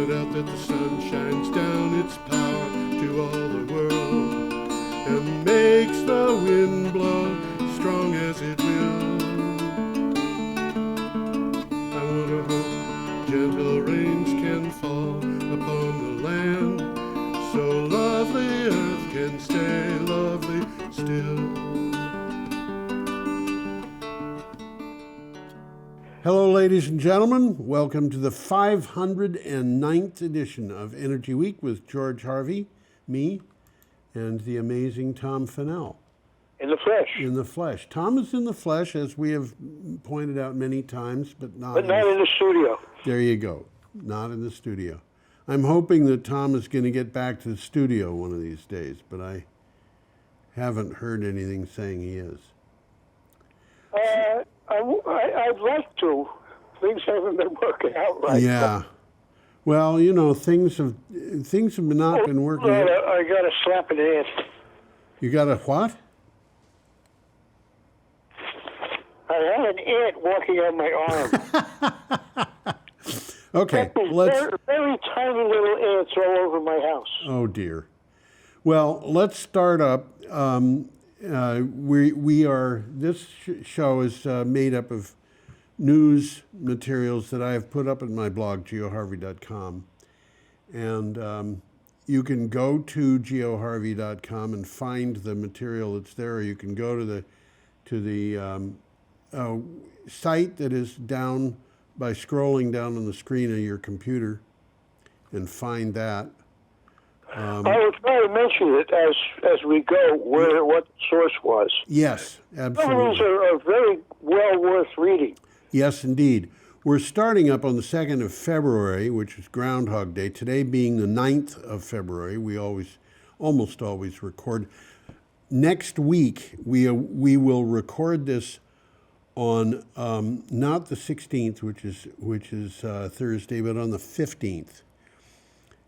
point out that the sun shines down its power to all the world and makes the wind blow strong as it will. I wonder how gentle rains can fall upon the land, so lovely earth can stay lovely still. Hello, ladies and gentlemen. Welcome to the 509th edition of Energy Week with George Harvey, me, and the amazing Tom Fennell. In the flesh. In the flesh. Tom is in the flesh, as we have pointed out many times, but not in the studio. There you go. Not in the studio. I'm hoping that Tom is going to get back to the studio one of these days, but I haven't heard anything saying he is. I'd like to. Things haven't been working out right. Yeah. Well, you know, things have not been working out. I got a slap in the ant. You got a what? I had an ant walking on my arm. Okay, very tiny little ants all over my house. Oh dear. Well, let's start up. This show is made up of news materials that I have put up in my blog, geoharvey.com. And you can go to geoharvey.com and find the material that's there, or you can go to the site that is down by scrolling down on the screen of your computer and find that. I will try to mention it as we go, what the source was. Yes, absolutely. Some of these are very well worth reading. Yes, indeed. We're starting up on the 2nd of February, which is Groundhog Day. Today being the 9th of February, we almost always record. Next week, we will record this on not the 16th, which is Thursday, but on the 15th.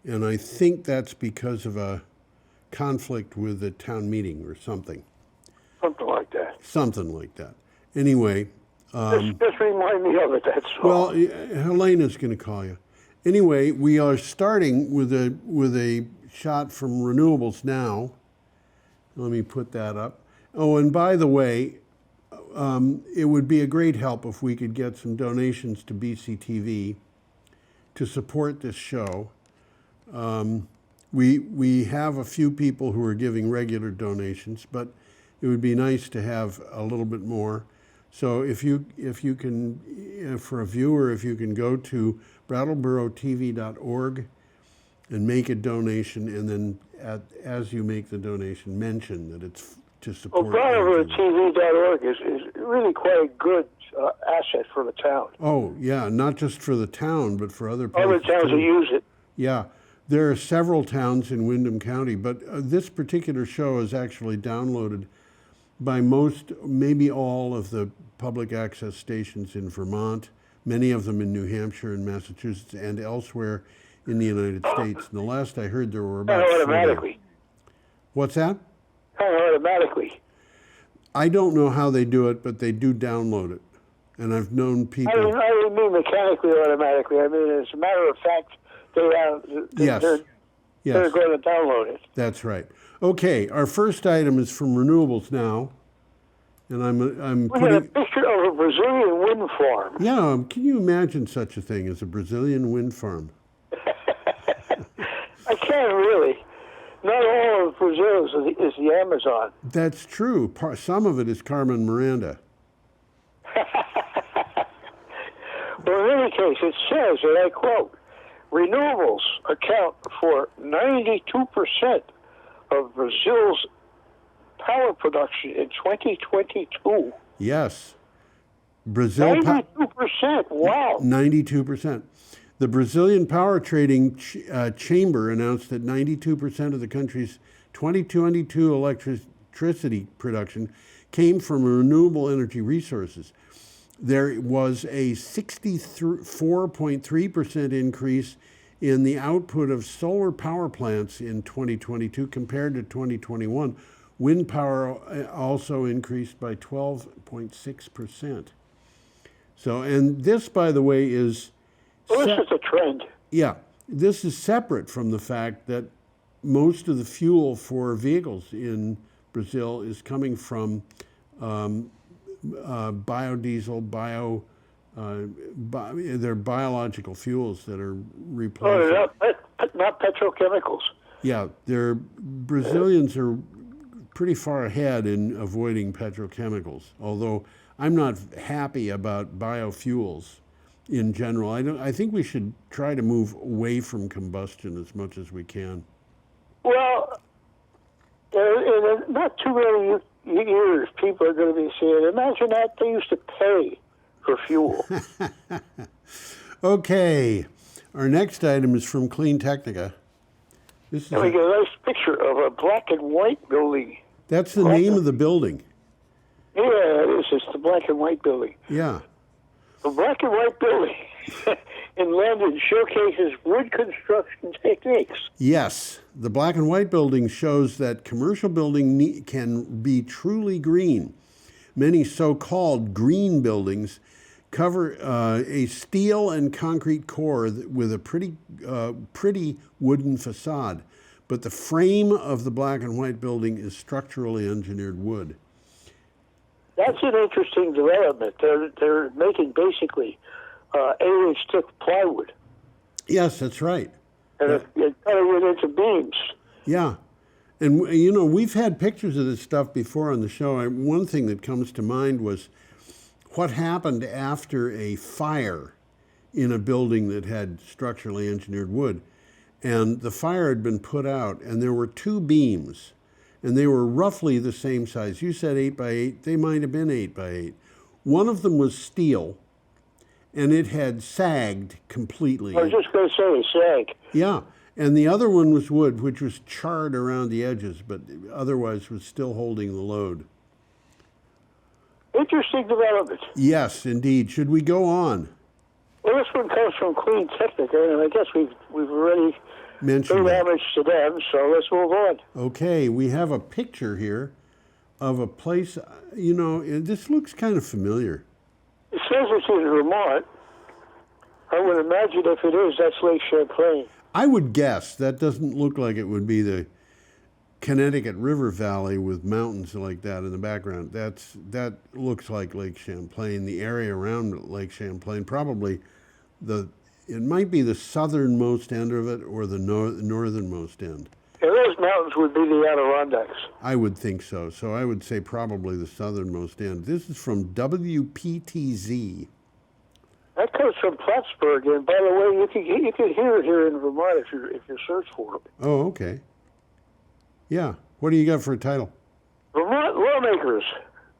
And I think that's because of a conflict with the town meeting or something. Something like that. Something like that. Anyway. Just remind me of it, that's all. Well, Helena's going to call you. Anyway, we are starting with a shot from Renewables Now. Let me put that up. Oh, and by the way, it would be a great help if we could get some donations to BCTV to support this show. We have a few people who are giving regular donations, but it would be nice to have a little bit more. So if you can, for a viewer, if you can go to BrattleboroTV.org and make a donation, and then as you make the donation, mention that it's to support. BrattleboroTV.org is really quite a good asset for the town. Oh yeah, not just for the town, but for other places. Other towns that use it. Yeah. There are several towns in Windham County, but this particular show is actually downloaded by most, maybe all of the public access stations in Vermont, many of them in New Hampshire and Massachusetts and elsewhere in the United States. And the last I heard, there were about automatically. What's that? Automatically. I don't know how they do it, but they do download it. And I've known people. I don't mean mechanically or automatically. I mean, as a matter of fact, they're going to download it. That's right. Okay, our first item is from Renewables Now, and I'm putting a picture of a Brazilian wind farm. Yeah, can you imagine such a thing as a Brazilian wind farm? I can't really. Not all of Brazil is the Amazon. That's true. Some of it is Carmen Miranda. Well, in any case, it says, and I quote, renewables account for 92% of Brazil's power production in 2022. Yes. Brazil 92%, wow. 92%. The Brazilian Power Trading Chamber announced that 92% of the country's 2022 electricity production came from renewable energy resources. There was a 64.3% increase in the output of solar power plants in 2022 compared to 2021. Wind power also increased by 12.6%. So, and this, by the way, is... Well, this is a trend. Yeah. this is separate from the fact that most of the fuel for vehicles in Brazil is coming from biodiesel, they're biological fuels that are replacing. Oh, not petrochemicals. Yeah, Brazilians are pretty far ahead in avoiding petrochemicals, although I'm not happy about biofuels in general. I think we should try to move away from combustion as much as we can. Well, in not too many years, people are going to be saying, imagine that they used to pay for fuel. Okay, our next item is from Clean Technica. And we get a nice picture of a black and white building. That's the name of the building. Yeah, it is. It's the black and white building. Yeah. The black and white building in London showcases wood construction techniques. Yes, the black and white building shows that commercial building can be truly green. Many so-called green buildings cover a steel and concrete core with a pretty wooden facade, but the frame of the black and white building is structurally engineered wood. That's an interesting development. They're making basically 8-inch thick plywood. Yes, that's right. And it cutting it into beams. Yeah. And, you know, we've had pictures of this stuff before on the show. One thing that comes to mind was what happened after a fire in a building that had structurally engineered wood. And the fire had been put out, and there were two beams, and they were roughly the same size. You said 8 by 8. They might have been 8 by 8. One of them was steel, and it had sagged completely. I was just going to say sag. Yeah. And the other one was wood, which was charred around the edges, but otherwise was still holding the load. Interesting development. Yes, indeed. Should we go on? Well, this one comes from Clean Technica, and I guess we've already Mentioned paid that. homage to them, so let's move on. Okay, we have a picture here of a place, you know, this looks kind of familiar. It says it's in Vermont. I would imagine if it is, that's Lake Champlain. I would guess that doesn't look like it would be the Connecticut River Valley with mountains like that in the background. That looks like Lake Champlain. The area around Lake Champlain, probably it might be the southernmost end of it or the northernmost end. And those mountains would be the Adirondacks. I would think so. So I would say probably the southernmost end. This is from WPTZ. That comes from Plattsburgh, and by the way, you can hear it here in Vermont if you search for it. Oh, okay. Yeah. What do you got for a title? Vermont lawmakers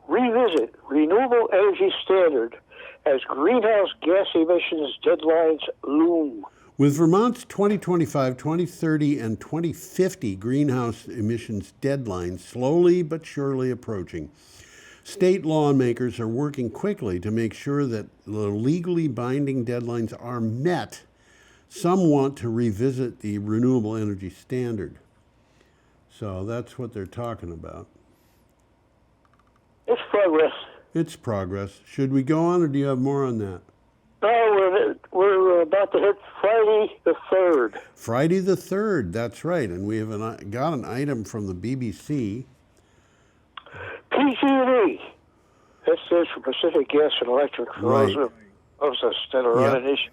revisit renewable energy standard as greenhouse gas emissions deadlines loom. With Vermont's 2025, 2030, and 2050 greenhouse emissions deadlines slowly but surely approaching, state lawmakers are working quickly to make sure that the legally binding deadlines are met. Some want to revisit the renewable energy standard. So that's what they're talking about. It's progress. It's progress. Should we go on, or do you have more on that? No, we're about to hit Friday the 3rd. Friday the 3rd, that's right. And we have got an item from the BBC. PG&E. That stands for Pacific Gas and Electric, for Right. those of us that are uninitiated.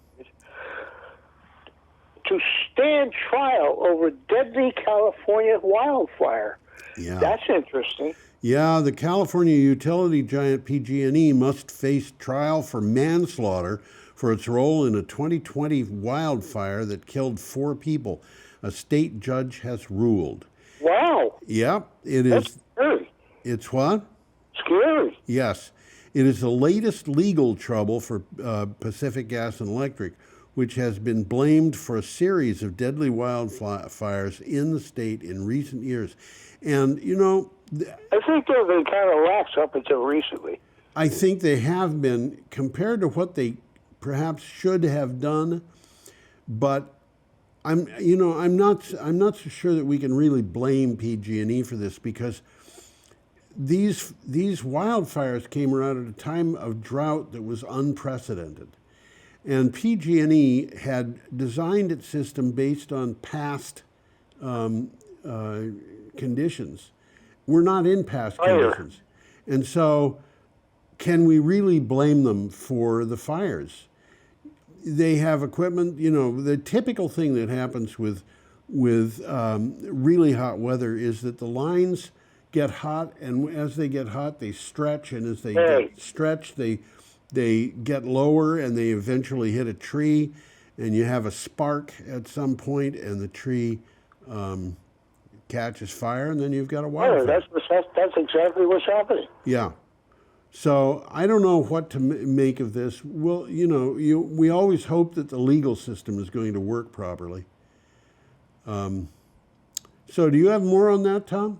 To stand trial over deadly California wildfire. Yeah. That's interesting. Yeah, the California utility giant PG&E must face trial for manslaughter for its role in a 2020 wildfire that killed 4 people. A state judge has ruled. Wow. Yep, it That's is. scary. It's what? Scary. Yes. It is the latest legal trouble for Pacific Gas and Electric, which has been blamed for a series of deadly wildfires in the state in recent years. And, you know, I think they've been kind of lax up until recently. I think they have been compared to what they perhaps should have done, but I'm not so sure that we can really blame PG&E for this, because these wildfires came around at a time of drought that was unprecedented. And PG&E had designed its system based on past conditions. We're not in past conditions. And so can we really blame them for the fires? They have equipment, the typical thing that happens with really hot weather is that the lines get hot, and as they get hot, they stretch, and as they get stretched, they get lower, and they eventually hit a tree, and you have a spark at some point, and the tree catches fire, and then you've got a wildfire. That's exactly what's happening. Yeah. So I don't know what to make of this. Well, we always hope that the legal system is going to work properly. So do you have more on that, Tom?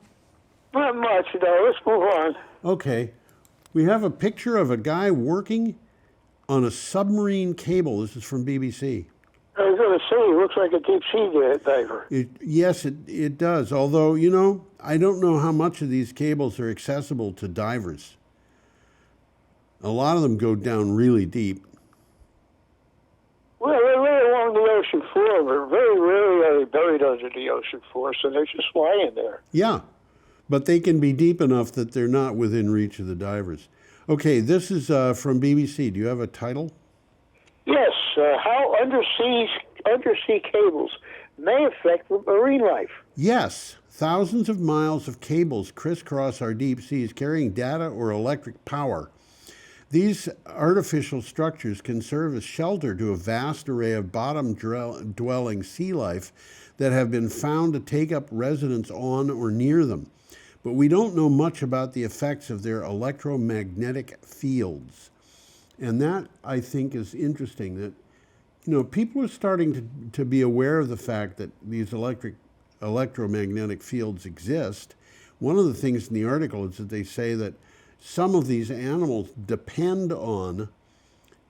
Not much, Let's move on. Okay. We have a picture of a guy working on a submarine cable. This is from BBC. I was going to say, he looks like a deep sea diver. Yes, it does. Although, I don't know how much of these cables are accessible to divers. A lot of them go down really deep. Well, they lay along the ocean floor, but very rarely are they buried under the ocean floor, so they're just lying there. Yeah, but they can be deep enough that they're not within reach of the divers. Okay, this is from BBC. Do you have a title? Yes, how undersea cables may affect marine life. Yes, thousands of miles of cables crisscross our deep seas carrying data or electric power. These artificial structures can serve as shelter to a vast array of bottom-dwelling sea life that have been found to take up residence on or near them. But we don't know much about the effects of their electromagnetic fields. And that, I think, is interesting, that, people are starting to be aware of the fact that these electromagnetic fields exist. One of the things in the article is that they say that some of these animals depend on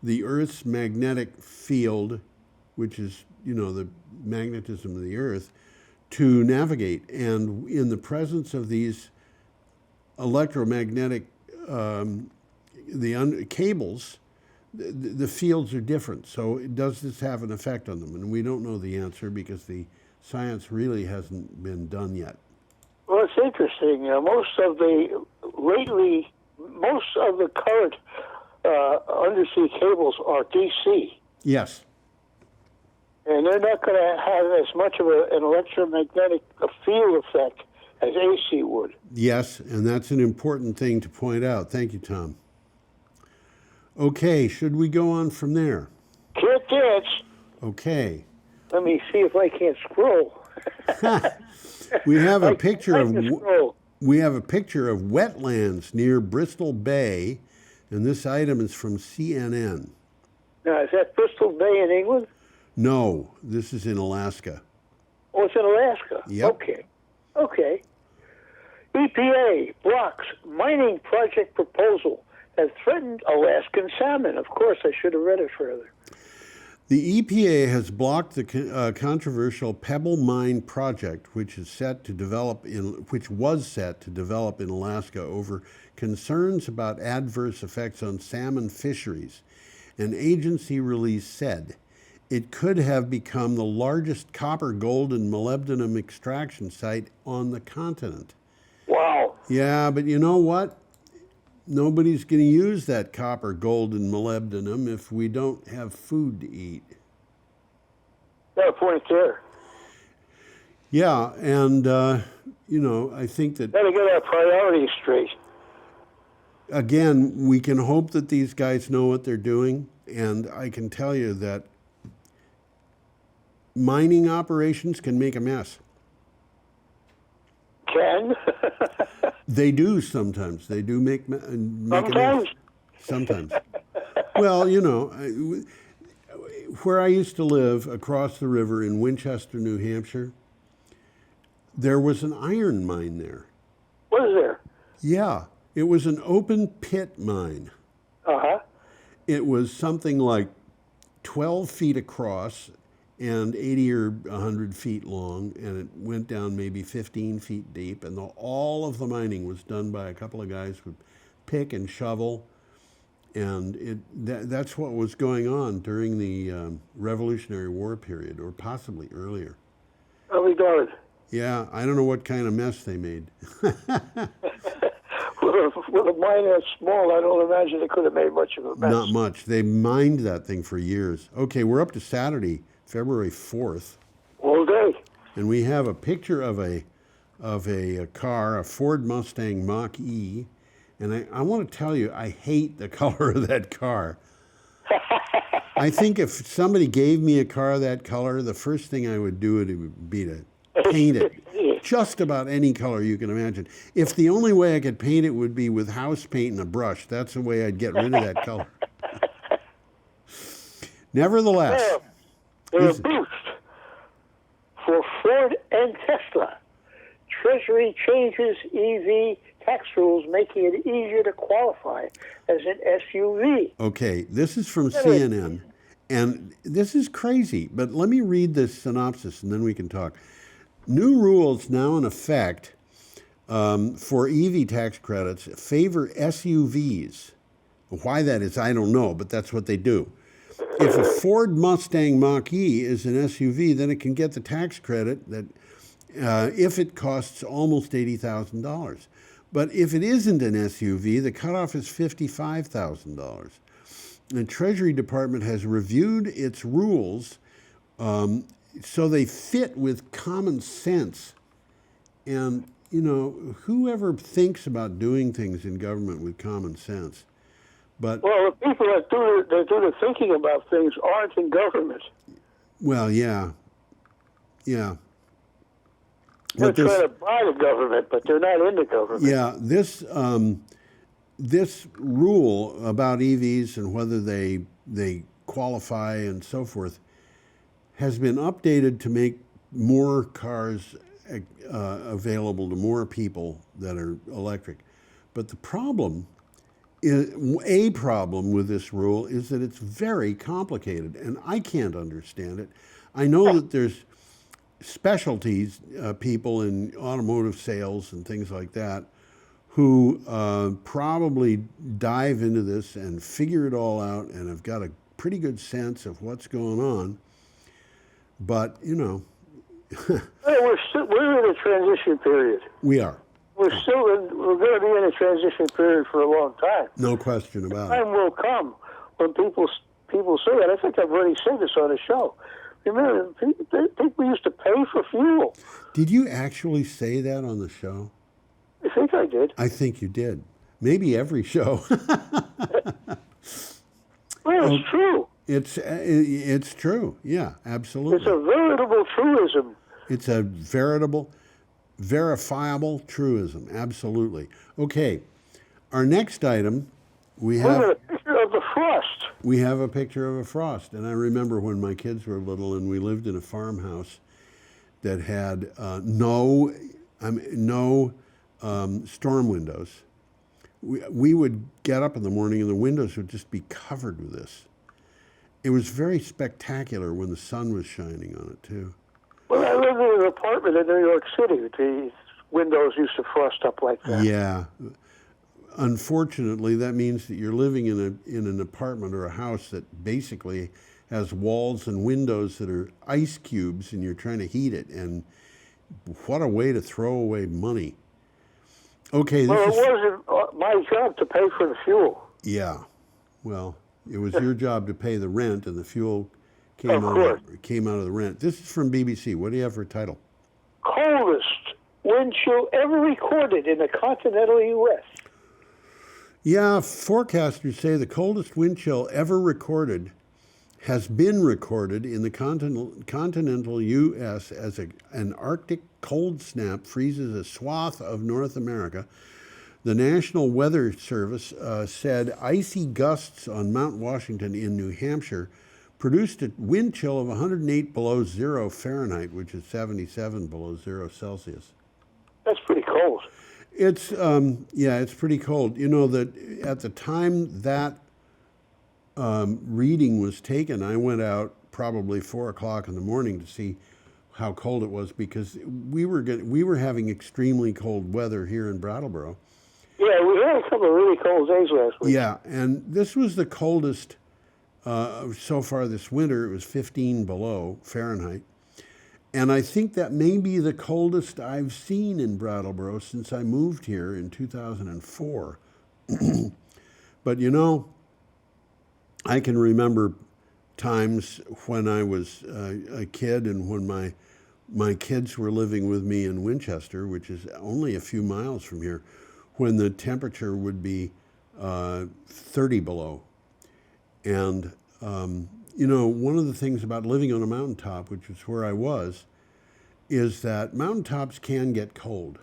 the Earth's magnetic field, which is, the magnetism of the Earth, to navigate. And in the presence of these electromagnetic cables, the fields are different. So does this have an effect on them? And we don't know the answer because the science really hasn't been done yet. Well, it's interesting. Most of the current undersea cables are DC. Yes. And they're not going to have as much of an electromagnetic field effect as AC would. Yes, and that's an important thing to point out. Thank you, Tom. Okay, should we go on from there? Can't dance. Okay. Let me see if I can't scroll. We have a picture of wetlands near Bristol Bay, and this item is from CNN. Now, is that Bristol Bay in England? No, this is in Alaska. Oh, it's in Alaska? Yep. Okay. EPA blocks mining project proposal that threatened Alaskan salmon. Of course, I should have read it further. The EPA has blocked the controversial Pebble Mine project, which was set to develop in Alaska over concerns about adverse effects on salmon fisheries. An agency release said it could have become the largest copper, gold, and molybdenum extraction site on the continent. Wow. Yeah, but you know what? Nobody's going to use that copper, gold, and molybdenum if we don't have food to eat. Got a point there. Yeah, and, I think that... Got to get our priorities straight. Again, we can hope that these guys know what they're doing, and I can tell you that mining operations can make a mess. Can? They do sometimes. They do make a mess. Sometimes. Well, where I used to live across the river in Winchester, New Hampshire, there was an iron mine there. Was there? Yeah. It was an open pit mine. Uh-huh. It was something like 12 feet across and 80 or 100 feet long, and it went down maybe 15 feet deep, and all of the mining was done by a couple of guys with pick and shovel, And that's what was going on during the Revolutionary War period, or possibly earlier. Early dawn. Yeah, I don't know what kind of mess they made. With a mine that small, I don't imagine they could have made much of a mess. Not much. They mined that thing for years. Okay, we're up to Saturday, February 4th, All day. and we have a picture of a car, a Ford Mustang Mach-E, and I want to tell you, I hate the color of that car. I think if somebody gave me a car that color, the first thing I would do would be to paint it just about any color you can imagine. If the only way I could paint it would be with house paint and a brush, that's the way I'd get rid of that color. Nevertheless, There's a boost for Ford and Tesla. Treasury changes EV tax rules, making it easier to qualify as an SUV. okay, this is from CNN, and this is crazy, but let me read this synopsis and then we can talk. New rules now in effect for EV tax credits favor SUVs. Why that is, I don't know, but that's what they do. If a Ford Mustang Mach-E is an SUV, then it can get the tax credit that if it costs almost $80,000. But if it isn't an SUV, the cutoff is $55,000. The Treasury Department has reviewed its rules so they fit with common sense. And, you know, whoever thinks about doing things in government with common sense? But, Well, the people that do the thinking about things aren't in government. well, yeah. Yeah. They're But this- trying to buy the government, but they're not in the government. Yeah, this rule about EVs and whether they qualify and so forth has been updated to make more cars available to more people that are electric. But the problem a problem with this rule is that it's very complicated, and I can't understand it. I know that there's specialties, people in automotive sales and things like that, who probably dive into this and figure it all out and have got a pretty good sense of what's going on. But, you know, We're in a transition period. we are. We're going to be in a transition period for a long time. No question about it. Time will come when people say that. I think I've already said this on the show. Remember, people used to pay for fuel. Did you actually say that on the show? I think I did. I think you did. Maybe every show. Well, it's true. It's true. Yeah, absolutely. It's a veritable truism. It's a verifiable truism. Absolutely. Okay. Our next item, we Look at have a picture of the frost. a picture of a frost, and I remember when my kids were little, and we lived in a farmhouse that had no storm windows. We would get up in the morning, and the windows would just be covered with this. It was very spectacular when the sun was shining on it too. Well, I lived in an apartment in New York City. The windows used to frost up like that. Yeah. Unfortunately, that means that you're living in an apartment or a house that basically has walls and windows that are ice cubes, and you're trying to heat it. And what a way to throw away money. Okay, Well, it this is wasn't my job to pay for the fuel. yeah. Well, it was your job to pay the rent, and the fuel came Of course. came out of the rent. This is from BBC. What do you have for a title? Coldest wind chill ever recorded in the continental U.S. Yeah, forecasters say the coldest wind chill ever recorded has been recorded in the continental U.S. as an Arctic cold snap freezes a swath of North America. The National Weather Service said icy gusts on Mount Washington in New Hampshire produced a wind chill of 108 below zero Fahrenheit, which is 77 below zero Celsius. That's pretty cold. It's it's pretty cold. You know that at the time that reading was taken, I went out probably 4 o'clock in the morning to see how cold it was, because we were having extremely cold weather here in Brattleboro. Yeah, we had a couple of really cold days last week. Yeah, and this was the coldest so far this winter. It was 15 below Fahrenheit. And I think that may be the coldest I've seen in Brattleboro since I moved here in 2004. But you know, I can remember times when I was a kid and when my kids were living with me in Winchester, which is only a few miles from here, when the temperature would be 30 below. And you know, one of the things about living on a mountaintop, which is where I was, is that mountaintops can get cold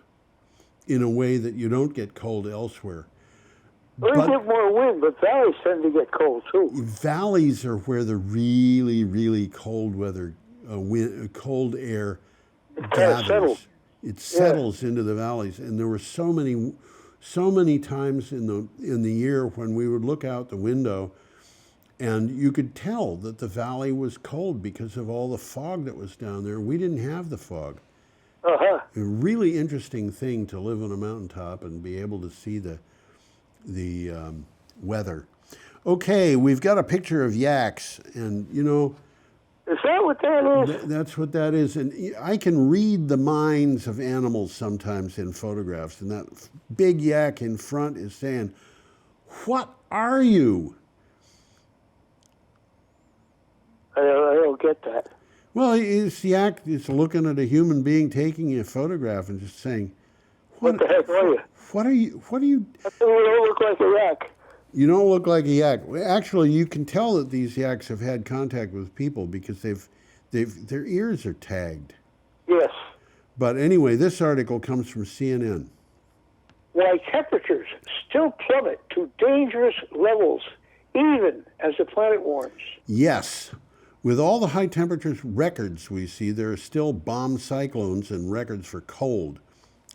in a way that you don't get cold elsewhere. We get more wind, but valleys tend to get cold too. Valleys are where the really, really cold weather, cold air gathers. It settles into the valleys, and there were so many times in the year when we would look out the window, and you could tell that the valley was cold because of all the fog that was down there. We didn't have the fog. Uh-huh. A really interesting thing to live on a mountaintop and be able to see the weather. Okay, we've got a picture of yaks, and you know, is that what that is? That's what that is. And I can read the minds of animals sometimes in photographs, and that big yak in front is saying, "What are you?" I don't get that. Well, this yak is looking at a human being taking a photograph and just saying, What the heck are you? What are you? You don't look like a yak. You don't look like a yak. Actually, you can tell that these yaks have had contact with people because their ears are tagged. Yes. But anyway, this article comes from CNN. Why temperatures still plummet to dangerous levels even as the planet warms. Yes. With all the high temperatures records we see, there are still bomb cyclones and records for cold,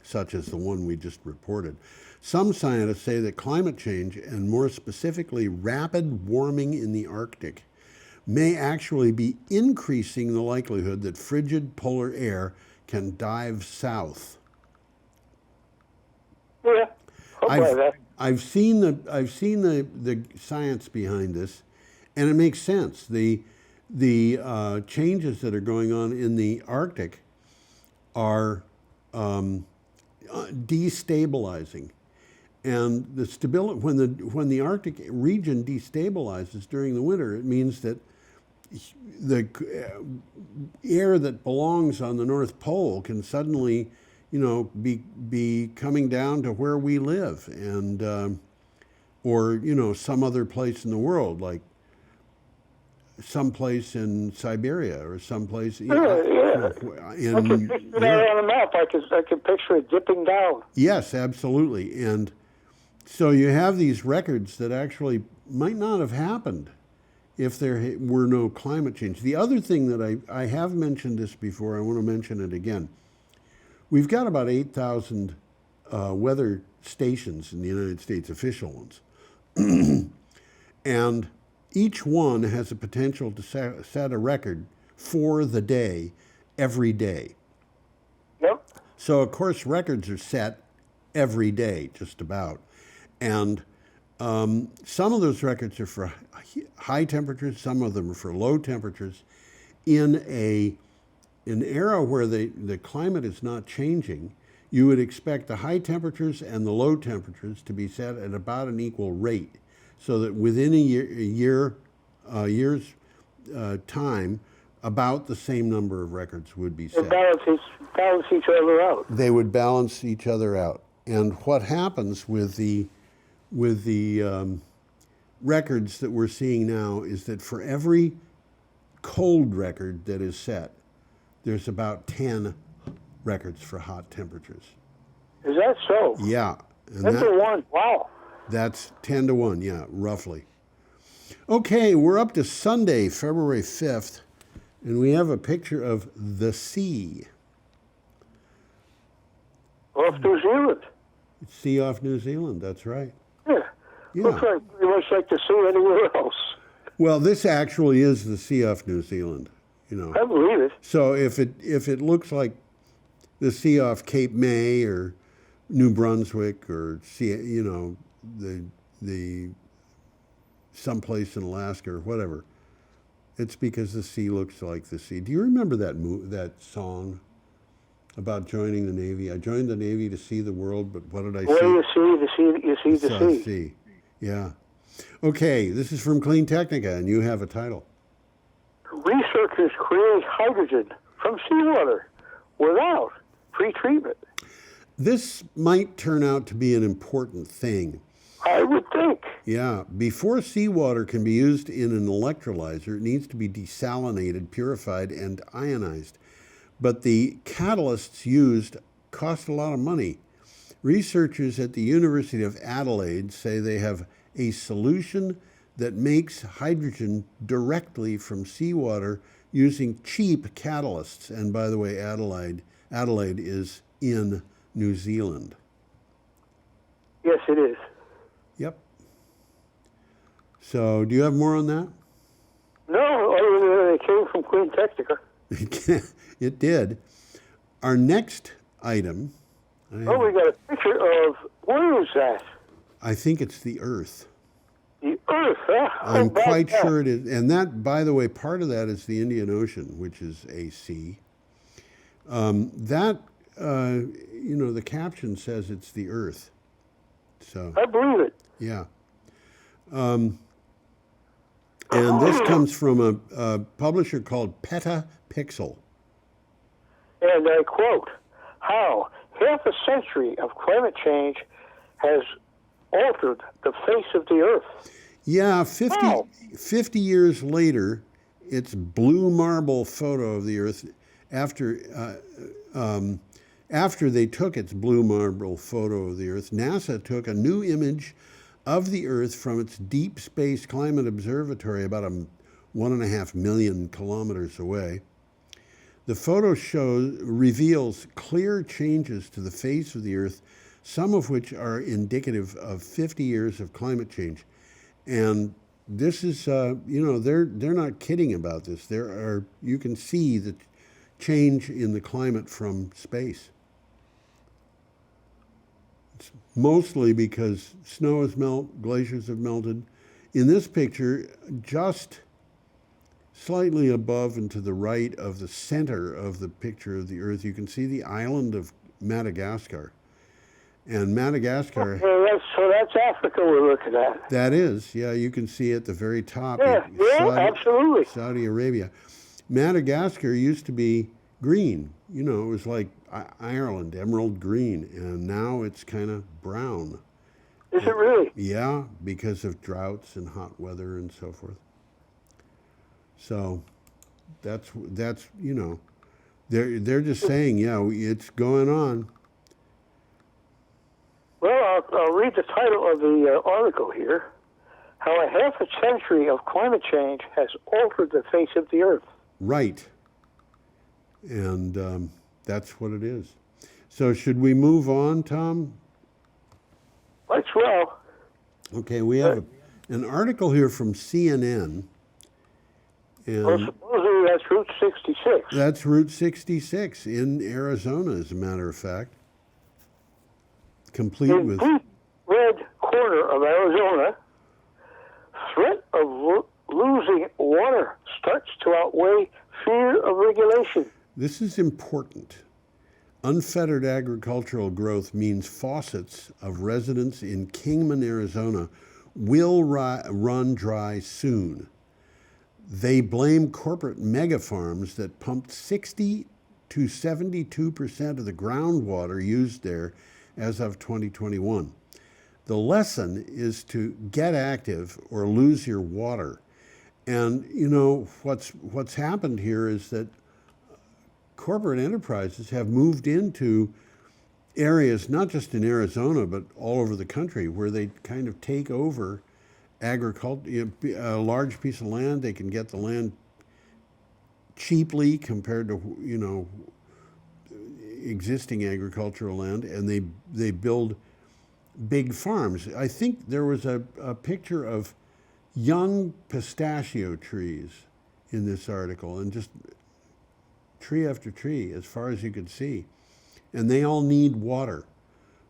such as the one we just reported. Some scientists say that climate change, and more specifically rapid warming in the Arctic, may actually be increasing the likelihood that frigid polar air can dive south. Yeah, I've seen the science behind this, and it makes sense. The changes that are going on in the Arctic are destabilizing, and the stability when the Arctic region destabilizes during the winter, it means that the air that belongs on the North Pole can suddenly, be coming down to where we live, and or some other place in the world, like someplace in Siberia or someplace. I can picture that on a map. I can picture it dipping down. Yes, absolutely. And so you have these records that actually might not have happened if there were no climate change. The other thing that I have mentioned this before, I want to mention it again. We've got about 8,000 weather stations in the United States, official ones. And each one has a potential to set a record for the day, every day. Yep. So, of course, records are set every day, just about. And some of those records are for high temperatures, some of them are for low temperatures. In an era where the climate is not changing, you would expect the high temperatures and the low temperatures to be set at about an equal rate, so that within a year's time, about the same number of records would be set. Balance each other out. They would balance each other out. And what happens with the records that we're seeing now is that for every cold record that is set, there's about 10 records for hot temperatures. Is that so? Yeah. And 10 to 1. Wow. That's 10 to 1, yeah, roughly. Okay, we're up to Sunday, February 5th, and we have a picture of the sea. Off New Zealand. Sea off New Zealand, that's right. Yeah. Looks like pretty much like the sea anywhere else. Well, this actually is the sea off New Zealand, I believe it. So if it looks like the sea off Cape May or New Brunswick or the someplace in Alaska or whatever. It's because the sea looks like the sea. Do you remember that song about joining the Navy? I joined the Navy to see the world, but what did I see? What do you see? You see the sea. Yeah. Okay, this is from Clean Technica, and you have a title. Researchers create hydrogen from seawater without pretreatment. This might turn out to be an important thing. I would think. Yeah, before seawater can be used in an electrolyzer, it needs to be desalinated, purified, and ionized. But the catalysts used cost a lot of money. Researchers at the University of Adelaide say they have a solution that makes hydrogen directly from seawater using cheap catalysts. And by the way, Adelaide is in New Zealand. Yes, it is. Yep. So, do you have more on that? No, other than it came from Clean Technica. It did. Our next item. We got a picture of, what is that? I think it's the Earth. The Earth, huh? I'm quite sure it is. And that, by the way, part of that is the Indian Ocean, which is a sea. The caption says it's the Earth. So I believe it. yeah. And this comes from a publisher called Petapixel. And I quote, how half a century of climate change has altered the face of the Earth. Yeah, 50 years later, it's blue marble photo of the Earth. After they took its blue marble photo of the Earth, NASA took a new image of the Earth from its Deep Space Climate Observatory about 1.5 million kilometers away. The photo reveals clear changes to the face of the Earth, some of which are indicative of 50 years of climate change. And this is, they're not kidding about this. You can see the change in the climate from space. It's mostly because snow has melted, glaciers have melted. In this picture, just slightly above and to the right of the center of the picture of the Earth, you can see the island of Madagascar. And Madagascar... So that's Africa we're looking at. That is, yeah, you can see at the very top. Yeah, absolutely. Saudi Arabia. Madagascar used to be green. It was like Ireland, emerald green, and now it's kind of brown. Is it really? Yeah, because of droughts and hot weather and so forth. So that's they're just saying, yeah, it's going on. Well, I'll read the title of the article here. How a half a century of climate change has altered the face of the Earth. Right. And that's what it is. So should we move on, Tom? Might as well. Okay, we have an article here from CNN. Well, supposedly that's Route 66. That's Route 66 in Arizona, as a matter of fact. Complete with... deep red corner of Arizona, threat of losing water starts to outweigh fear of regulation. This is important. Unfettered agricultural growth means faucets of residents in Kingman, Arizona will run dry soon. They blame corporate mega farms that pumped 60 to 72% of the groundwater used there as of 2021. The lesson is to get active or lose your water. And what's happened here is that corporate enterprises have moved into areas, not just in Arizona, but all over the country, where they kind of take over agriculture, a large piece of land. They can get the land cheaply compared to, existing agricultural land, and they build big farms. I think there was a picture of young pistachio trees in this article, and just tree after tree as far as you could see. And they all need water.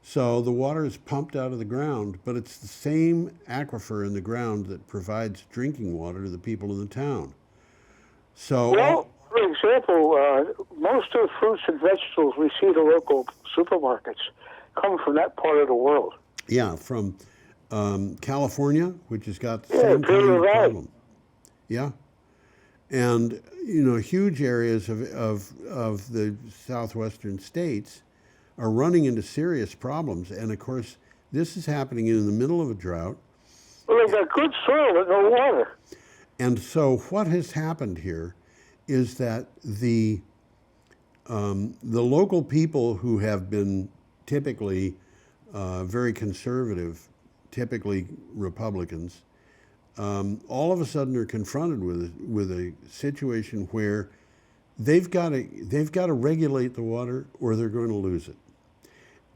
So the water is pumped out of the ground, but it's the same aquifer in the ground that provides drinking water to the people in the town. So, Well, for example, most of the fruits and vegetables we see at the local supermarkets come from that part of the world. yeah, from California, which has got the Yeah, same kind Imperial of Valley. problem. Yeah, and huge areas of the southwestern states are running into serious problems, and of course, this is happening in the middle of a drought. Well, they've got good soil but no water. And so, what has happened here is that the local people who have been typically very conservative, typically Republicans, all of a sudden are confronted with a situation where they've got to regulate the water or they're going to lose it,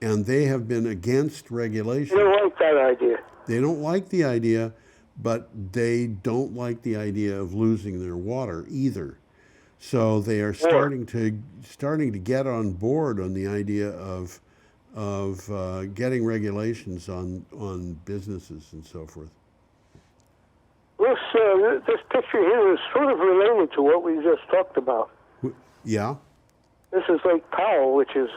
and they have been against regulation. They don't like that idea. They don't like the idea, but they don't like the idea of losing their water either. So they are starting to get on board on the idea of getting regulations on businesses and so forth. This picture here is sort of related to what we just talked about. Yeah, This is Lake Powell, which is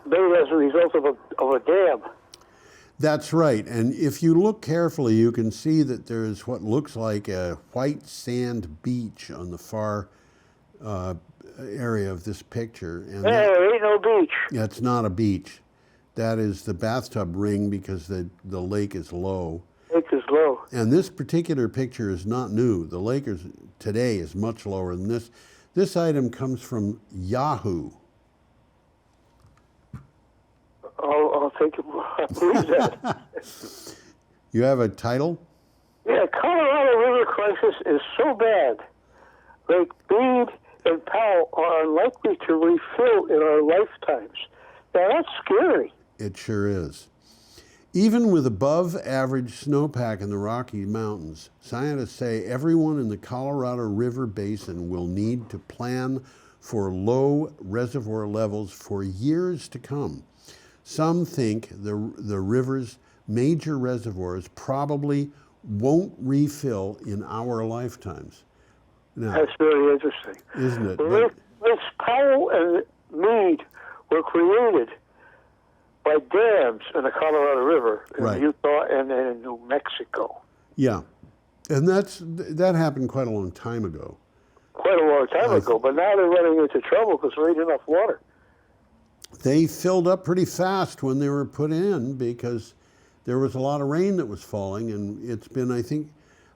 made as a result of a dam. that's right. And if you look carefully, you can see that there is what looks like a white sand beach on the far area of this picture. And There ain't no beach. that's not a beach. That is the bathtub ring because the lake is low. Lake is low. And this particular picture is not new. The lake today is much lower than this. This item comes from Yahoo. I'll take it. I believe that. You have a title? Yeah, Colorado River crisis is so bad. Lake Mead and Powell are unlikely to refill in our lifetimes. Now that's scary. It sure is. Even with above average snowpack in the Rocky Mountains, scientists say everyone in the Colorado River Basin will need to plan for low reservoir levels for years to come. Some think the river's major reservoirs probably won't refill in our lifetimes. Now, That's very interesting. isn't it? Lakes Powell and Mead were created by dams in the Colorado River in Right. Utah and in New Mexico. Yeah, and that happened quite a long time ago. Quite a long time ago, but now they're running into trouble because there ain't enough water. They filled up pretty fast when they were put in because there was a lot of rain that was falling, and it's been, I think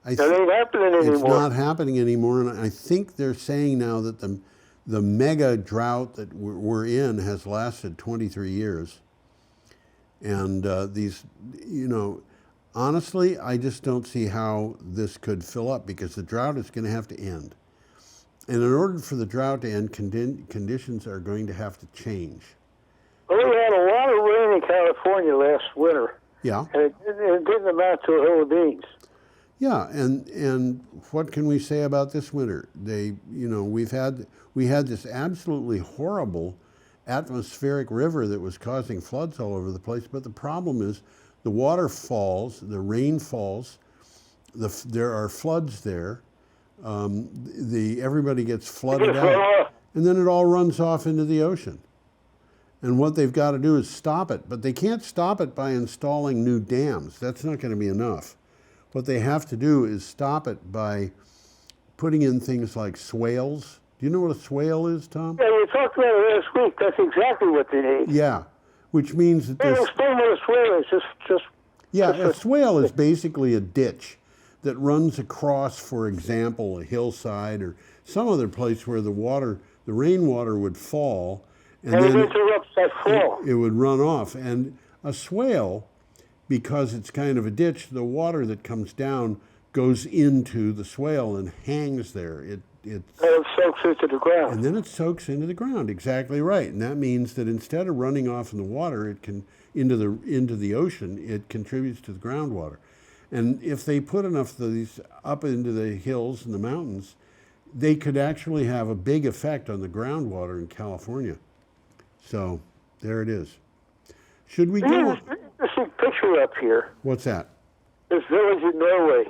That ain't happening it's anymore. not happening anymore. And I think they're saying now that the mega drought that we're in has lasted 23 years. And honestly, I just don't see how this could fill up because the drought is going to have to end. And in order for the drought to end, conditions are going to have to change. Well, we had a lot of rain in California last winter, Yeah. and it didn't amount to a hill of beans. Yeah, and what can we say about this winter? We had this absolutely horrible atmospheric river that was causing floods all over the place. But the problem is, the water falls, the rain falls, there are floods there. Everybody gets flooded out, and then it all runs off into the ocean. And what they've got to do is stop it, but they can't stop it by installing new dams. That's not going to be enough. What they have to do is stop it by putting in things like swales. Do you know what a swale is, Tom? Yeah, you talked about it last week. That's exactly what they need. Yeah, which means that Hey, there's... explain what a swale is. Just Yeah, a swale is basically a ditch that runs across, for example, a hillside or some other place where the rainwater would fall, and it then interrupts that flow. it would run off. And a swale, because it's kind of a ditch, the water that comes down goes into the swale and hangs there. It And it soaks into the ground. and then it soaks into the ground. Exactly right. And that means that instead of running off in the water, it can into the ocean. It contributes to the groundwater. And if they put enough of these up into the hills and the mountains, they could actually have a big effect on the groundwater in California. So there it is. Should we go on? There's a picture up here. What's that? This village in Norway.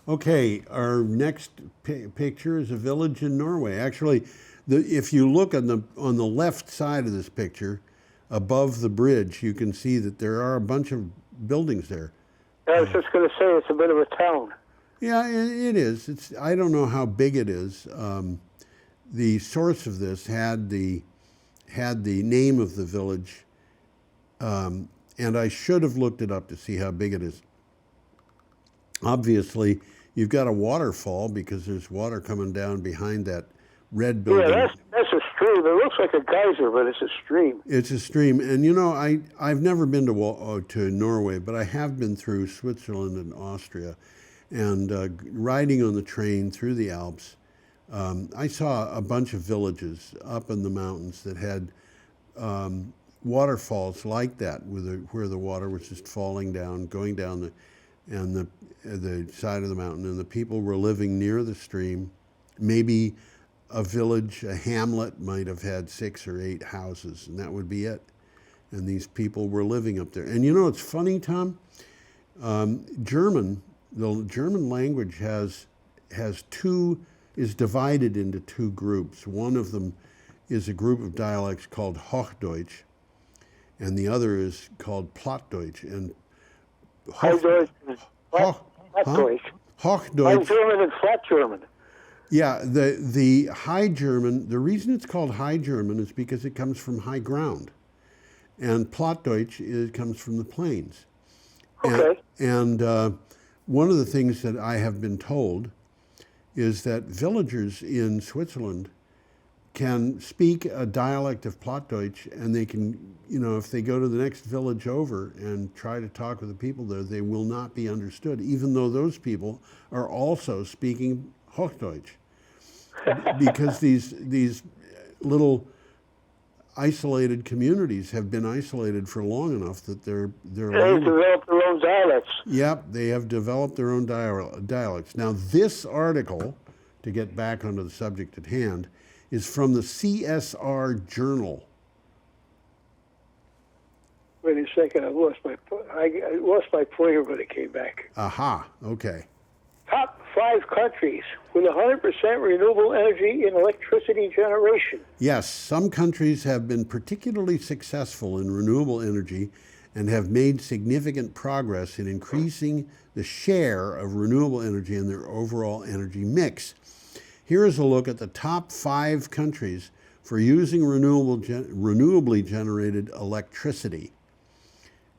Okay, our next picture is a village in Norway. Actually, if you look on the left side of this picture, above the bridge, you can see that there are a bunch of buildings there. I was just going to say it's a bit of a town. Yeah, it is. I don't know how big it is. The source of this had the name of the village, and I should have looked it up to see how big it is. Obviously, you've got a waterfall because there's water coming down behind that red building. Yeah, that's a stream. It looks like a geyser, but it's a stream. It's a stream, and you know, I've never been to Norway, but I have been through Switzerland and Austria, and riding on the train through the Alps, I saw a bunch of villages up in the mountains that had waterfalls like that, where the water was just falling down, going down the side of the mountain, and the people were living near the stream. Maybe a village, a hamlet, might have had 6 or 8 houses, and that would be it. And these people were living up there. And you know, it's funny, Tom. The German language is divided into 2 groups. One of them is a group of dialects called Hochdeutsch, and the other is called Plattdeutsch. And Hochdeutsch. Hochdeutsch. High German and Flat German. Yeah, the High German, the reason it's called High German is because it comes from high ground. And Plattdeutsch comes from the plains. Okay. And one of the things that I have been told is that villagers in Switzerland can speak a dialect of Plattdeutsch, and they can, you know, if they go to the next village over and try to talk with the people there, they will not be understood, even though those people are also speaking Hochdeutsch, because these little isolated communities have been isolated for long enough that they've developed their own dialects. Yep, they have developed their own dialects. Now, this article, to get back onto the subject at hand, is from the CSR Journal. Wait a second, I lost my pointer, but it came back. Aha, okay. Top 5 countries with 100% renewable energy in electricity generation. Yes, some countries have been particularly successful in renewable energy and have made significant progress in increasing the share of renewable energy in their overall energy mix. Here is a look at the top 5 countries for using renewably generated electricity.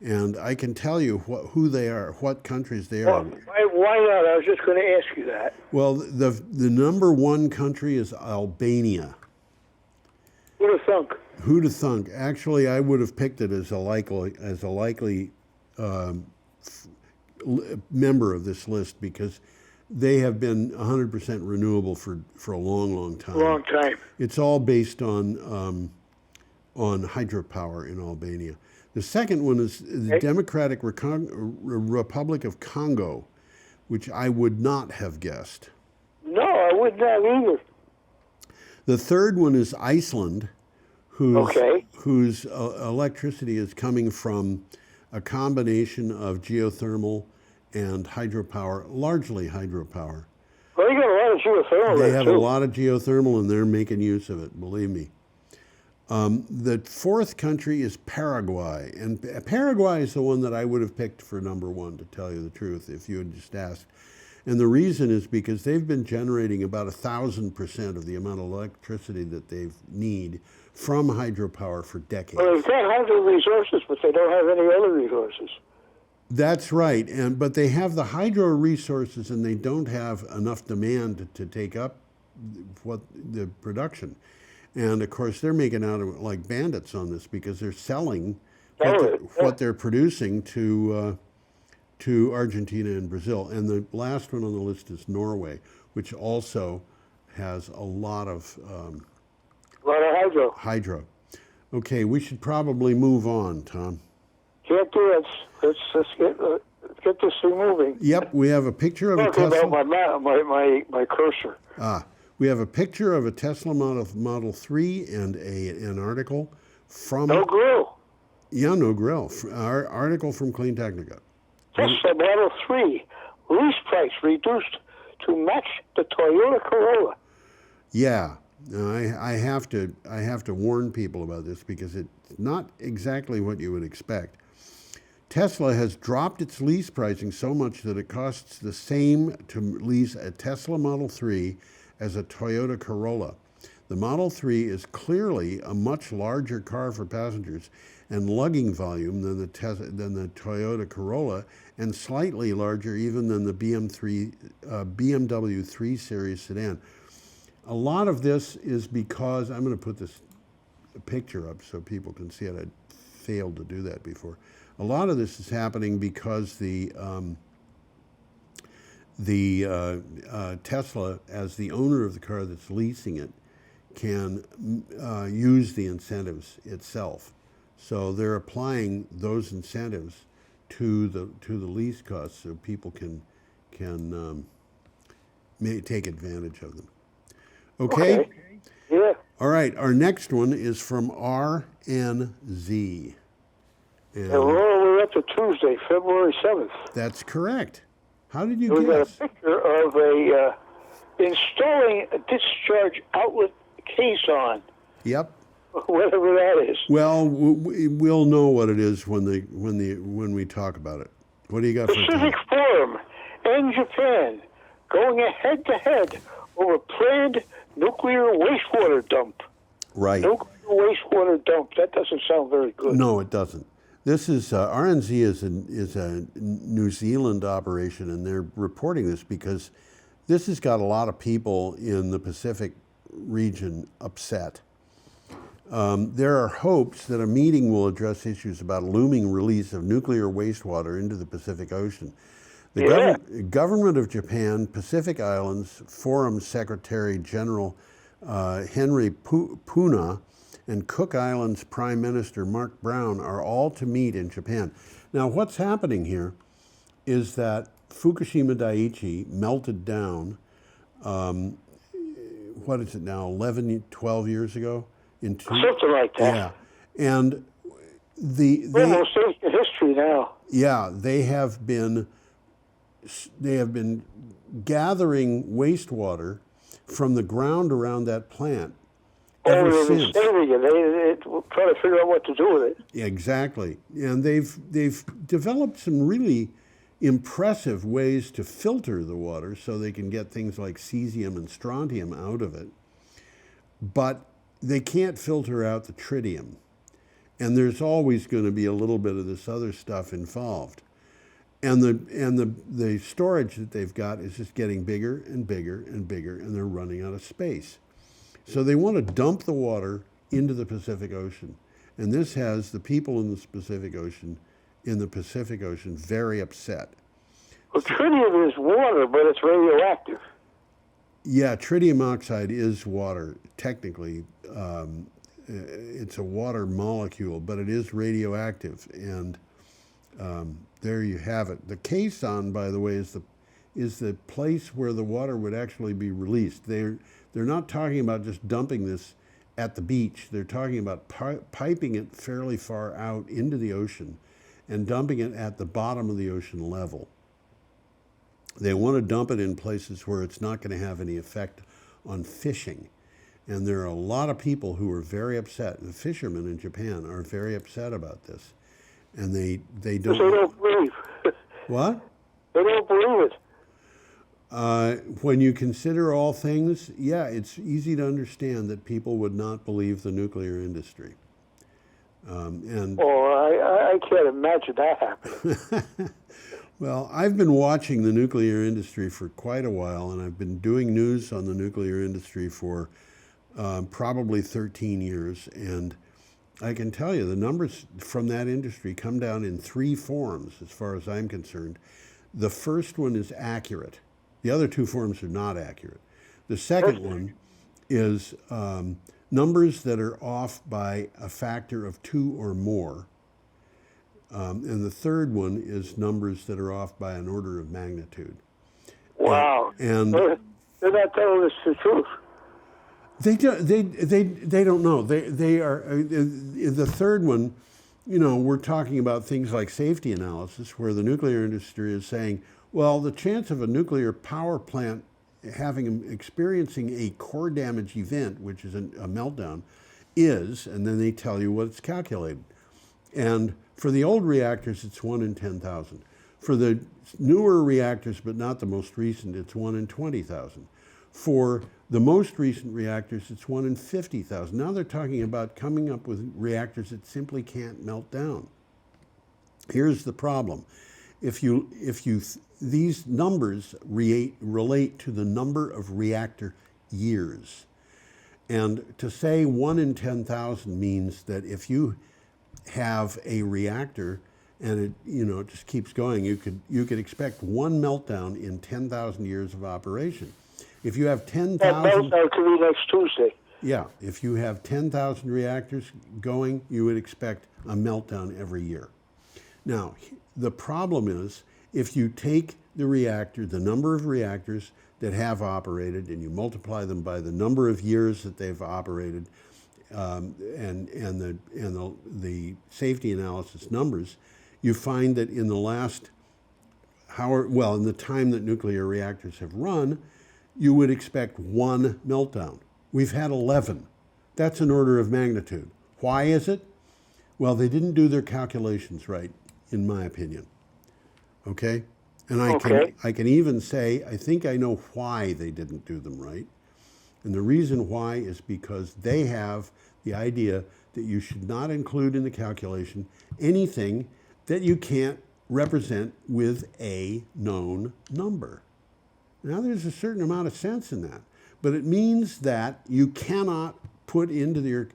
And I can tell you who they are, what countries they are. Why not? I was just going to ask you that. Well, the number 1 country is Albania. Who'd have thunk? Who'd have thunk? Actually, I would have picked it as a likely member of this list, because they have been 100% renewable for a long time. Long time. It's all based on hydropower in Albania. The second one is the Democratic Republic of Congo, which I would not have guessed. No, I wouldn't have either. The third one is Iceland, whose electricity is coming from a combination of geothermal and hydropower, largely hydropower. Well, they got a lot of geothermal. They have a lot of geothermal, and they're making use of it, believe me. The fourth country is Paraguay, and Paraguay is the one that I would have picked for number 1, to tell you the truth, if you had just asked. And the reason is because they've been generating about 1,000% of the amount of electricity that they need from hydropower for decades. Well, they've got hydro resources, but they don't have any other resources. That's right, but they have the hydro resources, and they don't have enough demand to take up the production. And of course, they're making out like bandits on this, because they're selling what they're producing to Argentina and Brazil. And the last one on the list is Norway, which also has a lot of hydro. Okay, we should probably move on, Tom. Can't do it. Let's get this thing moving. Yep, we have a picture of a Talking Tesla. about my cursor. We have a picture of a Tesla Model 3 and an article from... No grill. Yeah, no grill. Our article from Clean Technica. Tesla Model 3 lease price reduced to match the Toyota Corolla. Yeah, no, I have to warn people about this because it's not exactly what you would expect. Tesla has dropped its lease pricing so much that it costs the same to lease a Tesla Model 3 as a Toyota Corolla. The Model 3 is clearly a much larger car for passengers and lugging volume than the Toyota Corolla, and slightly larger even than the BMW 3 Series sedan. A lot of this is because, I'm going to put this picture up so people can see it. I failed to do that before. A lot of this is happening because the Tesla, as the owner of the car that's leasing it, can use the incentives itself. So they're applying those incentives to the lease costs, so people can take advantage of them. Okay? Yeah. All right. Our next one is from RNZ. And we're all the way up to Tuesday, February 7th. That's correct. How did you We got a guess? picture of installing a discharge outlet case on, Yep. whatever that is. Well, we'll know what it is when we talk about it. What do you got for Pacific time? Forum and Japan going head-to-head over planned nuclear wastewater dump. Right. Nuclear wastewater dump. That doesn't sound very good. No, it doesn't. This is RNZ is a New Zealand operation, and they're reporting this because this has got a lot of people in the Pacific region upset. There are hopes that a meeting will address issues about a looming release of nuclear wastewater into the Pacific Ocean. The government of Japan, Pacific Islands Forum Secretary General Henry Puna, and Cook Islands Prime Minister Mark Brown are all to meet in Japan. Now, what's happening here is that Fukushima Daiichi melted down, what is it now, 11, 12 years ago? Something like that. Yeah. And almost ancient history now. Yeah, they have been gathering wastewater from the ground around that plant ever they've been since. saving it. They try to figure out what to do with it. Exactly, and they've developed some really impressive ways to filter the water so they can get things like cesium and strontium out of it, but they can't filter out the tritium, and there's always going to be a little bit of this other stuff involved. And the storage that they've got is just getting bigger and bigger and bigger, and they're running out of space. So they want to dump the water into the Pacific Ocean. And this has the people in the Pacific Ocean very upset. Well, tritium is water, but it's radioactive. Yeah, tritium oxide is water. Technically, it's a water molecule, but it is radioactive. And there you have it. The caisson, by the way, is the place where the water would actually be released. They're not talking about just dumping this at the beach. They're talking about piping it fairly far out into the ocean and dumping it at the bottom of the ocean level. They want to dump it in places where it's not going to have any effect on fishing. And there are a lot of people who are very upset. The fishermen in Japan are very upset about this. And they don't... Because they don't believe. What? They don't believe it. When you consider all things, yeah, it's easy to understand that people would not believe the nuclear industry. I can't imagine that happening. Well, I've been watching the nuclear industry for quite a while, and I've been doing news on the nuclear industry for probably 13 years, and I can tell you the numbers from that industry come down in three forms, as far as I'm concerned. The first one is accurate. The other two forms are not accurate. The second one is numbers that are off by a factor of 2 or more. And the third one is numbers that are off by an order of magnitude. Wow. And they're not telling us the truth. They don't know. They are the third one we're talking about things like safety analysis, where the nuclear industry is saying, well, the chance of a nuclear power plant experiencing a core damage event, which is a meltdown, is, and then they tell you what it's calculated. And for the old reactors, it's 1 in 10,000. For the newer reactors, but not the most recent, it's 1 in 20,000. For the most recent reactors, it's 1 in 50,000. Now they're talking about coming up with reactors that simply can't melt down. Here's the problem. These numbers relate to the number of reactor years. And to say 1 in 10,000 means that if you have a reactor and it just keeps going, you could expect one meltdown in 10,000 years of operation. If you have 10,000... That meltdown could be next Tuesday. Yeah, if you have 10,000 reactors going, you would expect a meltdown every year. Now, the problem is, if you take the number of reactors that have operated, and you multiply them by the number of years that they've operated, and the safety analysis numbers, you find that in the in the time that nuclear reactors have run, you would expect one meltdown. We've had 11. That's an order of magnitude. Why is it? Well, they didn't do their calculations right, in my opinion. Okay? And I can even say, I think I know why they didn't do them right. And the reason why is because they have the idea that you should not include in the calculation anything that you can't represent with a known number. Now, there's a certain amount of sense in that, but it means that you cannot put into your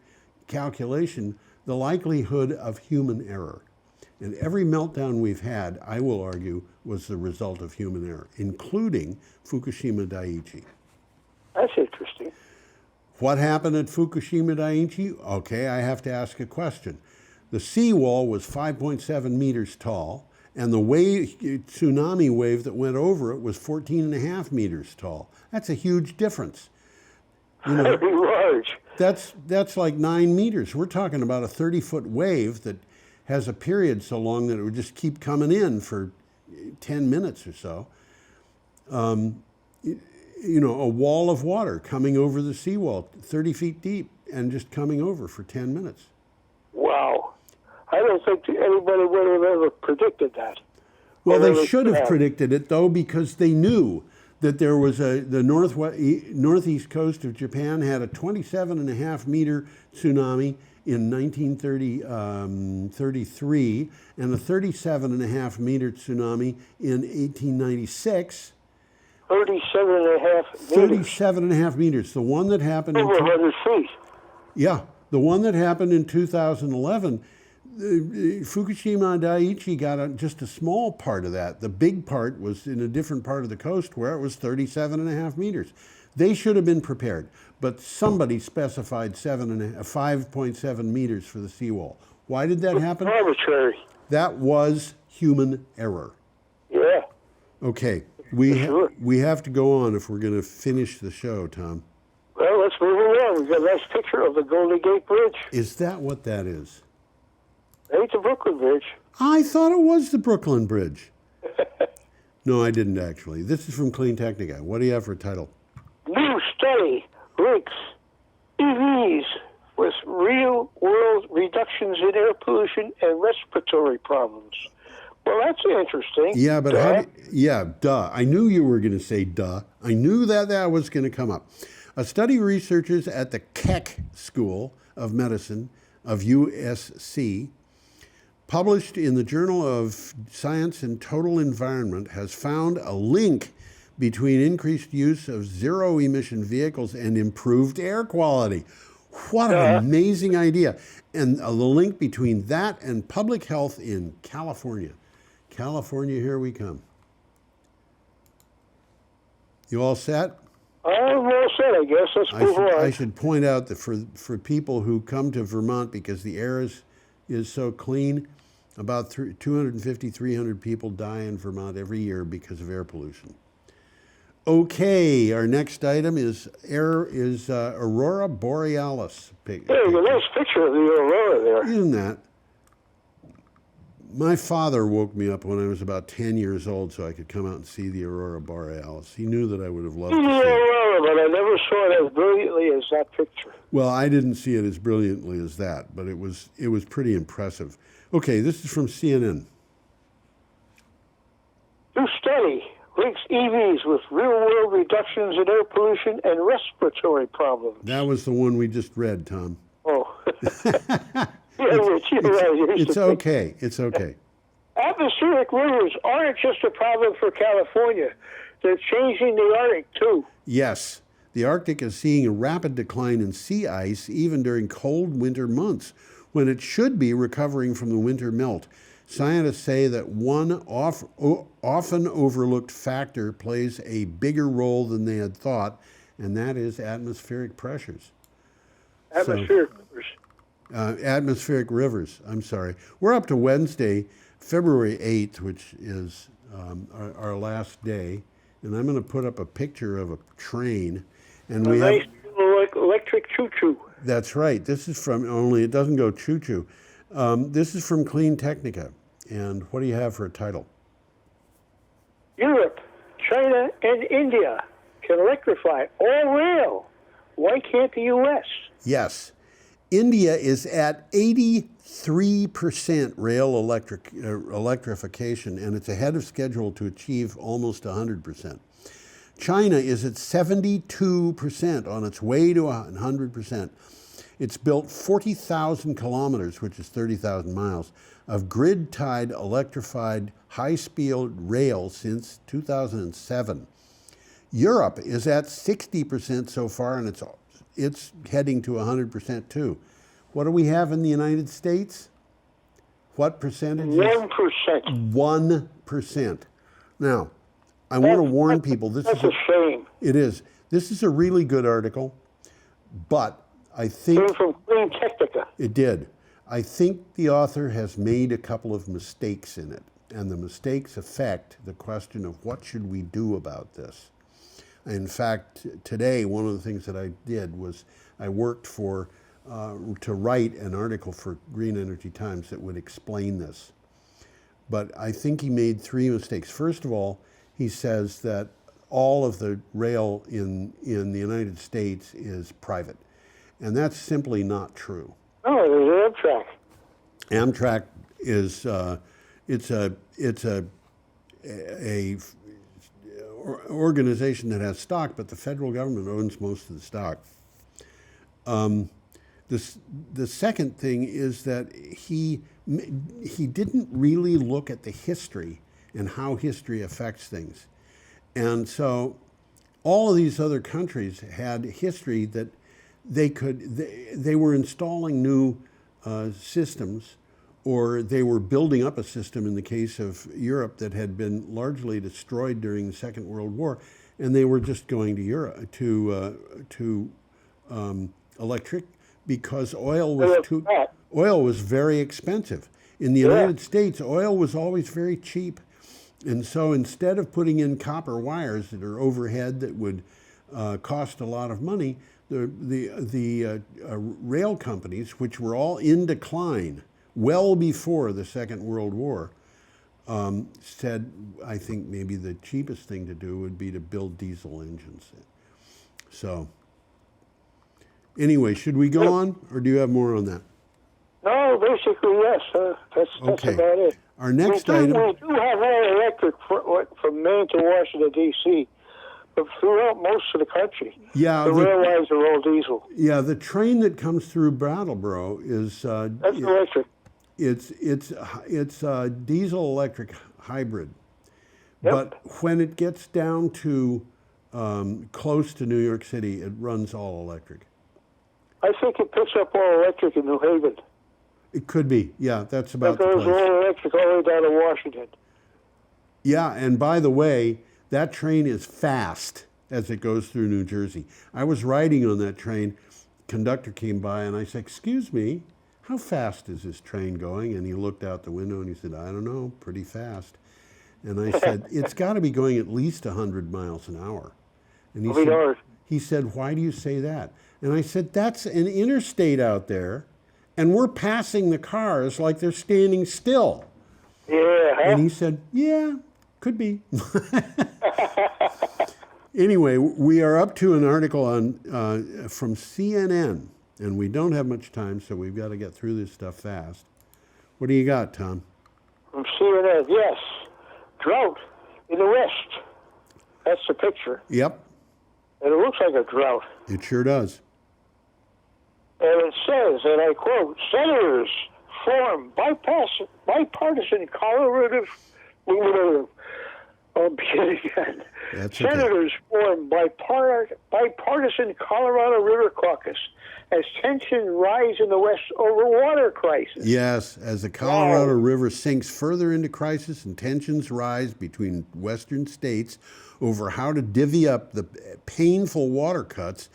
calculation the likelihood of human error. And every meltdown we've had, I will argue, was the result of human error, including Fukushima Daiichi. That's interesting. What happened at Fukushima Daiichi? Okay, I have to ask a question. The seawall was 5.7 meters tall, and the tsunami wave that went over it was 14.5 meters tall. That's a huge difference. Very large. That's like 9 meters. We're talking about a 30-foot wave that has a period so long that it would just keep coming in for 10 minutes or so. A wall of water coming over the seawall, 30 feet deep, and just coming over for 10 minutes. Wow. I don't think anybody would have ever predicted that. Well, they should have predicted it, though, because they knew that there was the northeast coast of Japan had a 27.5 meter tsunami in 1933 and a 37.5 meter tsunami in 1896. 37.5 meters. The one that happened over 100 feet. Yeah, the one that happened in 2011. Fukushima Daiichi got just a small part of that. The big part was in a different part of the coast where it was 37.5 meters. They should have been prepared, but somebody specified 5.7 meters for the seawall. Why did that happen? Arbitrary. That was human error. Yeah. Okay, we have to go on if we're going to finish the show, Tom. Well, let's move along. We've got a nice picture of the Golden Gate Bridge. Is that what that is? Ain't the Brooklyn Bridge. I thought it was the Brooklyn Bridge. No, I didn't actually. This is from Clean Technica. What do you have for a title? New study links EVs with real-world reductions in air pollution and respiratory problems. Well, that's interesting. Yeah, but duh. I knew you were going to say duh. I knew that was going to come up. A study of researchers at the Keck School of Medicine of USC, published in the Journal of Science and Total Environment, has found a link between increased use of zero-emission vehicles and improved air quality. What an amazing idea. And the link between that and public health in California. California, here we come. You all set? I'm all set, I guess. Let's move on. I should point out that for people who come to Vermont because the air is so clean, about 250, 300 people die in Vermont every year because of air pollution. Okay, our next item is Aurora Borealis. Hey, a nice picture of the aurora there. Isn't that? My father woke me up when I was about 10 years old so I could come out and see the aurora borealis. He knew that I would have loved to see it. Aurora, but I never saw it as brilliantly as that picture. Well, I didn't see it as brilliantly as that, but it was pretty impressive. Okay, this is from CNN. New study links EVs with real-world reductions in air pollution and respiratory problems. That was the one we just read, Tom. Oh. You're right. It's okay. It's okay. Atmospheric rivers aren't just a problem for California. They're changing the Arctic, too. Yes. The Arctic is seeing a rapid decline in sea ice even during cold winter months, when it should be recovering from the winter melt. Scientists say that one often overlooked factor plays a bigger role than they had thought, and that is atmospheric pressures. Atmospheric rivers. Atmospheric rivers, I'm sorry. We're up to Wednesday, February 8th, which is our last day, and I'm going to put up a picture of a train. And we nice have electric choo-choo. That's right. This is from, only it doesn't go choo-choo. This is from Clean Technica. And what do you have for a title? Europe, China, and India can electrify all rail. Why can't the U.S.? Yes. India is at 83% rail electrification, and it's ahead of schedule to achieve almost 100%. China is at 72% on its way to 100%. It's built 40,000 kilometers, which is 30,000 miles, of grid-tied electrified high-speed rail since 2007. Europe is at 60% so far, and it's heading to 100% too. What do we have in the United States? What percentage? 1%. 1%. Now, I want to warn people. That's a shame. It is. This is a really good article, but I think Came from Clean Technica. it did. I think the author has made a couple of mistakes in it, and the mistakes affect the question of what should we do about this. In fact, today, one of the things that I did was I worked to write an article for Green Energy Times that would explain this. But I think he made three mistakes. First of all, he says that all of the rail in the United States is private. And that's simply not true. Oh, there's Amtrak. Amtrak is it's a organization that has stock, but the federal government owns most of the stock. The second thing is that he didn't really look at the history and how history affects things. And so all of these other countries had history that they were installing new systems, or they were building up a system in the case of Europe that had been largely destroyed during the Second World War, and they were just going to Europe to electric because oil was very expensive. In the United States, oil was always very cheap. And so instead of putting in copper wires that are overhead that would cost a lot of money, the rail companies, which were all in decline well before the Second World War, said, I think maybe the cheapest thing to do would be to build diesel engines. So anyway, should we go on, or do you have more on that? No, basically, yes. That's Okay. about it. Our next we item. do have all electric from Maine to Washington, D.C., but throughout most of the country, Yeah, the rail lines are all diesel. Yeah, the train that comes through Brattleboro is That's electric. it's a diesel electric hybrid. Yep. But when it gets down to close to New York City, it runs all electric. I think it picks up all electric in New Haven. It could be. Yeah, that's about It the goes place. all electric all the way down to Washington. Yeah, and by the way, that train is fast as it goes through New Jersey. I was riding on that train. Conductor came by and I said, "Excuse me, how fast is this train going?" And he looked out the window and he said, "I don't know, pretty fast." And I said, "It's got to be going at least 100 miles an hour." And he said, "Why do you say that?" And I said, "That's an interstate out there, and we're passing the cars like they're standing still. Yeah, huh? And he said, yeah, could be. Anyway, we are up to an article on from CNN, and we don't have much time, so we've got to get through this stuff fast. What do you got, Tom? From CNN, yes. Drought in the West. That's the picture. Yep, And it looks like a drought. it sure does. And it says, and I quote, senators form bipartisan collaborative. I'll begin again. That's okay. Senators form bipartisan Colorado River caucus as tensions rise in the West over water crisis. Yes, as the Colorado River sinks further into crisis and tensions rise between western states over how to divvy up the painful water cuts,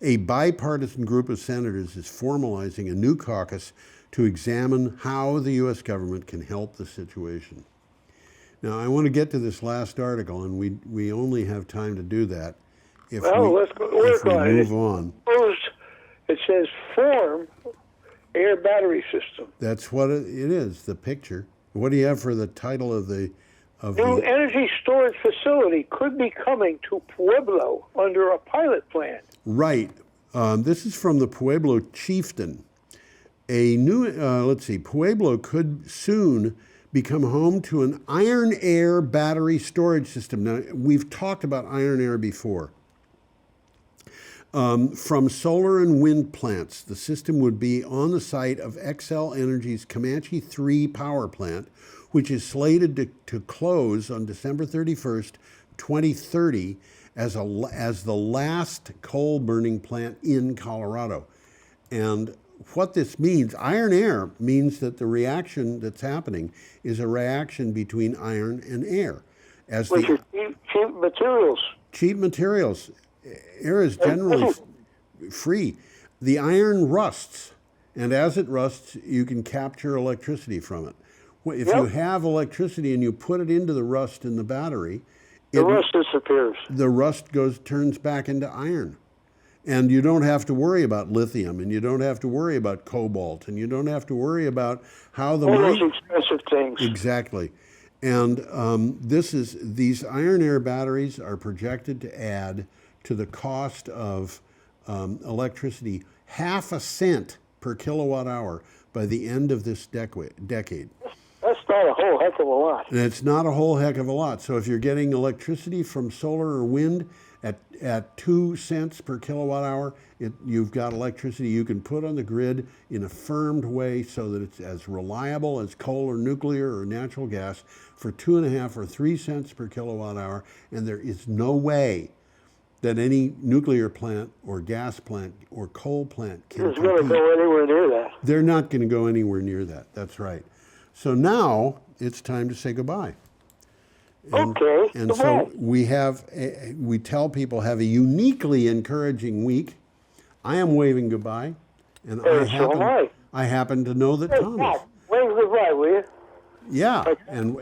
a bipartisan group of senators is formalizing a new caucus to examine how the U.S. government can help the situation. Now, I want to get to this last article, and we only have time to do that if Let's go work on it. move on. It says form air battery system. That's what it is, the picture. What do you have for the title of the... New energy storage facility could be coming to Pueblo under a pilot plan. Right. This is from the Pueblo Chieftain. A new, Pueblo could soon become home to an iron air battery storage system. Now, we've talked about iron air before. From solar and wind plants, the system would be on the site of Xcel Energy's Comanche 3 power plant, which is slated to close on December 31st, 2030, as the last coal-burning plant in Colorado. And what this means, iron air means that the reaction that's happening is a reaction between iron and air. Which is cheap materials. Cheap materials. Air is generally free. The iron rusts, and as it rusts, you can capture electricity from it. If you have electricity and you put it into the rust in the battery, the rust disappears. The rust turns back into iron. And you don't have to worry about lithium, and you don't have to worry about cobalt, and you don't have to worry about how the... All those expensive things. Exactly. And these iron air batteries are projected to add to the cost of electricity 0.5 cent per kilowatt hour by the end of this decade. That's not a whole heck of a lot. And it's not a whole heck of a lot. So if you're getting electricity from solar or wind at 2 cents per kilowatt hour, you've got electricity you can put on the grid in a firmed way so that it's as reliable as coal or nuclear or natural gas for 2.5 or 3 cents per kilowatt hour. And there is no way that any nuclear plant or gas plant or coal plant can It's going to go anywhere near that. They're not going to go anywhere near that. That's right. So now it's time to say goodbye. And, okay. And goodbye. so we tell people have a uniquely encouraging week. I am waving goodbye, and I happen to know that Tom is. Wave goodbye, will you? Yeah, and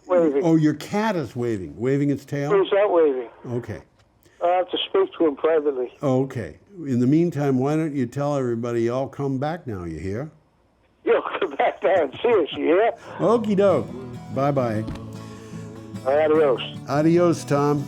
oh, your cat is waving its tail. He's not waving. Okay. I have to speak to him privately. Okay. In the meantime, why don't you tell everybody y'all come back now? You hear? You'll come back down and see us, you hear? Okie doke. Bye bye. Adios. Adios, Tom.